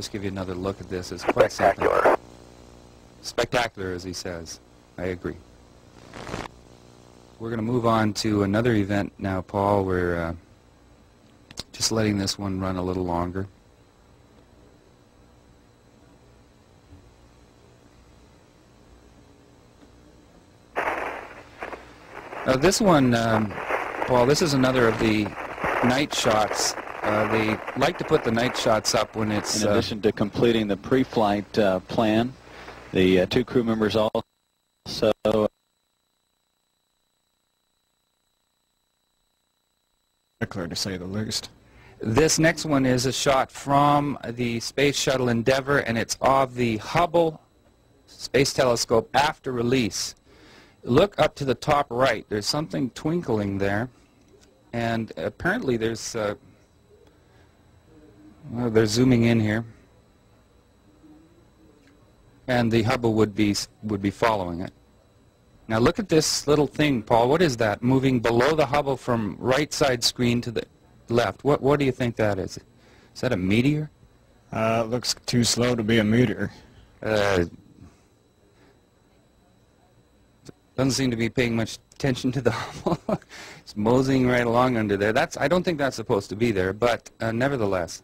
just give you another look at this. It's quite something. Spectacular. Spectacular, as he says. I agree. We're going to move on to another event now, Paul. We're just letting this one run a little longer. Now this one, Paul, this is another of the night shots. They like to put the night shots up when it's... In addition to completing the pre-flight plan, the two crew members also... Clear, to say the least. This next one is a shot from the Space Shuttle Endeavour, and it's of the Hubble Space Telescope after release. Look up to the top right. There's something twinkling there, and apparently there's... well, they're zooming in here, and the Hubble would be following it. Now look at this little thing, Paul. What is that moving below the Hubble from right side screen to the left? What do you think that is? Is that a meteor? It looks too slow to be a meteor. Doesn't seem to be paying much attention to the Hubble. It's moseying right along under there. I don't think that's supposed to be there, but nevertheless.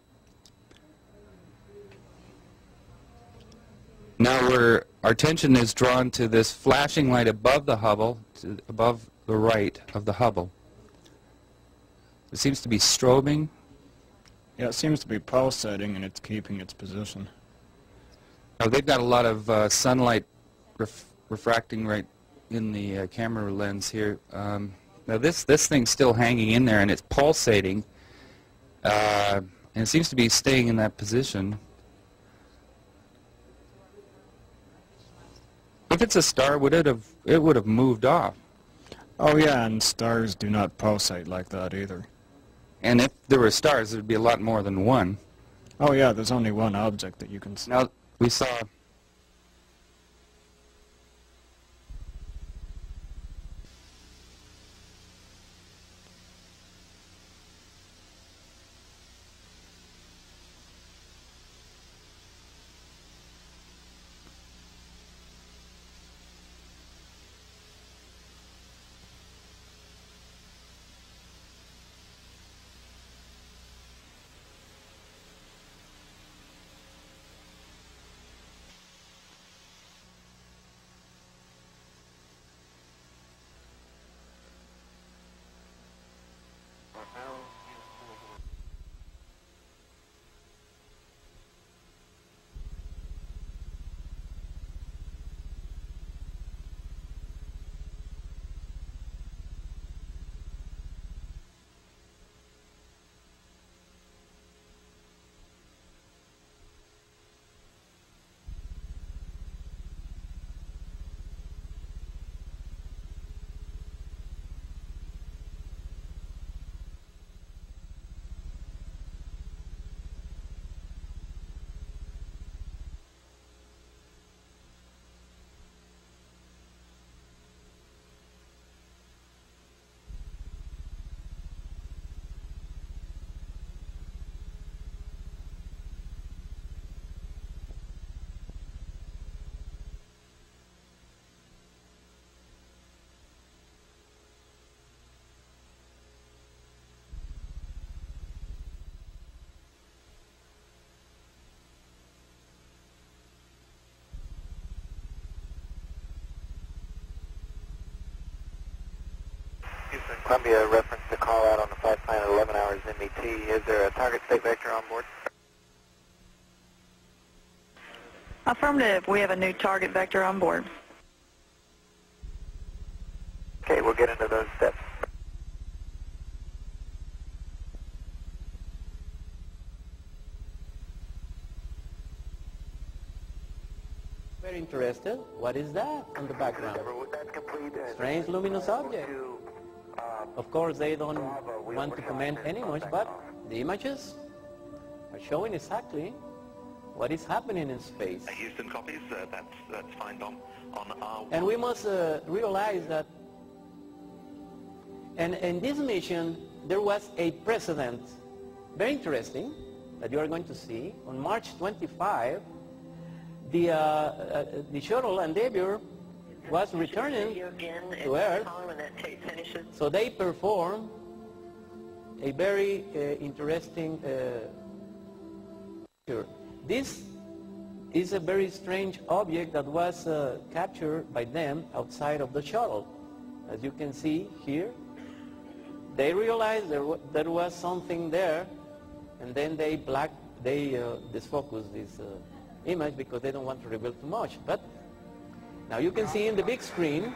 Now our attention is drawn to this flashing light above the Hubble, above the right of the Hubble. It seems to be strobing. Yeah, it seems to be pulsating, and it's keeping its position. Now they've got a lot of sunlight refracting right in the camera lens here. Now this thing's still hanging in there, and it's pulsating, and it seems to be staying in that position. If it's a star, it would have moved off. Oh yeah, and stars do not pulsate like that either. And if there were stars, there'd be a lot more than one. Oh yeah, there's only one object that you can see. Now we saw... Columbia, reference to call out on the flight plan at 11 hours MET. Is there a target state vector on board? Affirmative. We have a new target vector on board. Okay, we'll get into those steps. Very interested. What is that on the background? That's complete. Strange luminous object. Of course, they don't want to comment any much, but the images are showing exactly what is happening in space. Houston copies. That's fine, Dom. On our and we must realize that, and in this mission, there was a precedent, very interesting, that you are going to see, on March 25, the shuttle Endeavour was returning to Earth, so they performed a very interesting picture. This is a very strange object that was captured by them outside of the shuttle. As you can see here, they realized there was something there, and then they disfocused this image because they don't want to reveal too much. But now you can see in the big screen.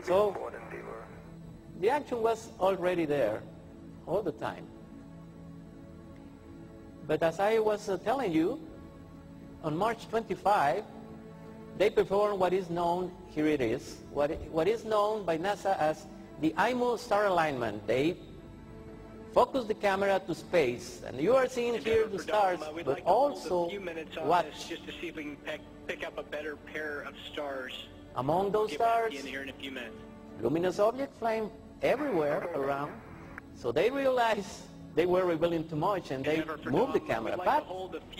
So the action was already there all the time. But as I was telling you, on March 25, they performed what is known, here it is, what is known by NASA as the IMO star alignment. They focus the camera to space, and you are seeing here the stars, but also watch. Just to see if we can pick up a better pair of stars. Among those stars, Here in a few minutes. luminous objects flying everywhere around. So they realized they were revealing too much, and they moved the camera. But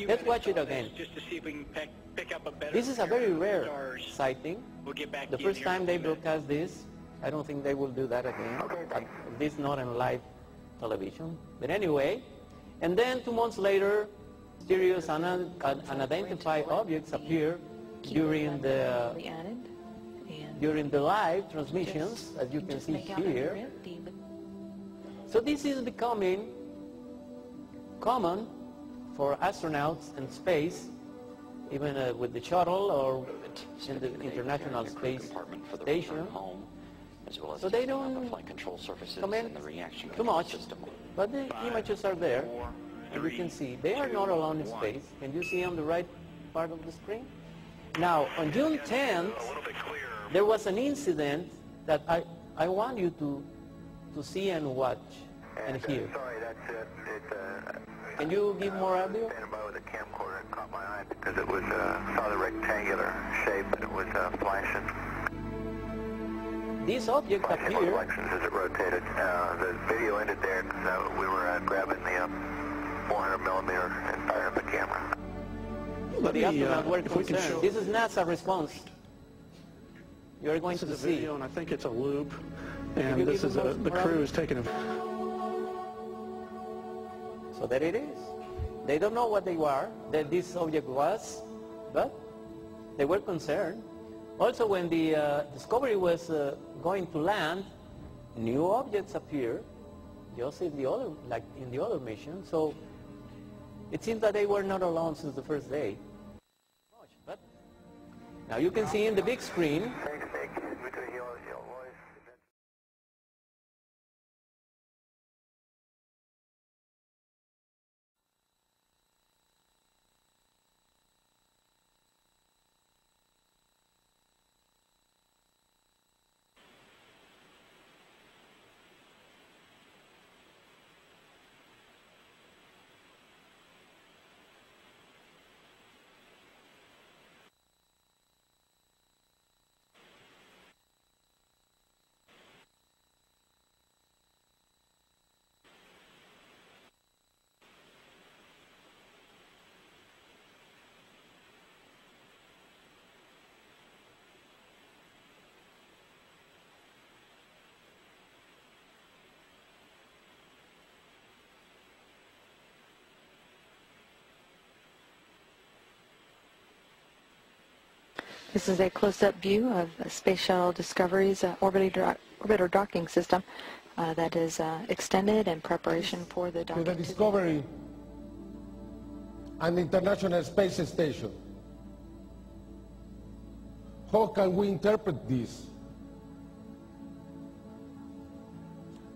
let's watch it again. Just to see if we can pick up a better This is a very rare stars. sighting. We'll get back The to you first here in time a they few minutes. broadcast this, I don't think they will do that again. At least not on live television. But anyway, and then 2 months later, mysterious unidentified objects appear during the live transmissions, as you can see here. So this is becoming common for astronauts in space, even with the shuttle or in the International Space Station. So they don't comment too much, but the images are there, and you can see they are not alone in space. Can you see on the right part of the screen? Now, on June 10th, there was an incident that I want you to see and watch and hear. Sorry, that's it. Can you give more audio? Standing by with a camcorder, it caught my eye because it was saw the rectangular shape and it was flashing. This object appeared. Reflections as it rotated. The video ended there because we were grabbing the 400 millimeter and firing up the camera. But the astronauts were concerned. This is NASA response. You are going to see. And I think it's a loop, and this is the crew is taking a. So there it is. They don't know what they were, that this object was, but they were concerned. Also, when the Discovery was going to land, new objects appeared, just in the other, like in the other mission. So it seems that they were not alone since the first day. But now you can see in the big screen. This is a close-up view of Space Shuttle Discovery's orbiter docking system that is extended in preparation for the docking. To the Discovery and the International Space Station. How can we interpret this?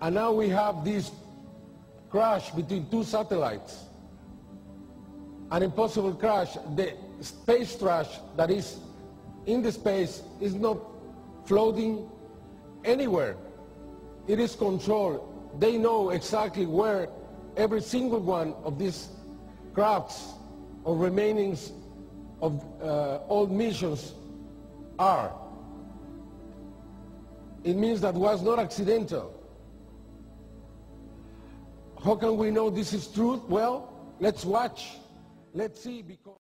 And now we have this crash between two satellites. An impossible crash. The space trash that is in the space is not floating anywhere. It is controlled. They know exactly where every single one of these crafts or remainings of old missions are. It means that was not accidental. How can we know this is truth? Well, let's watch. Let's see. Because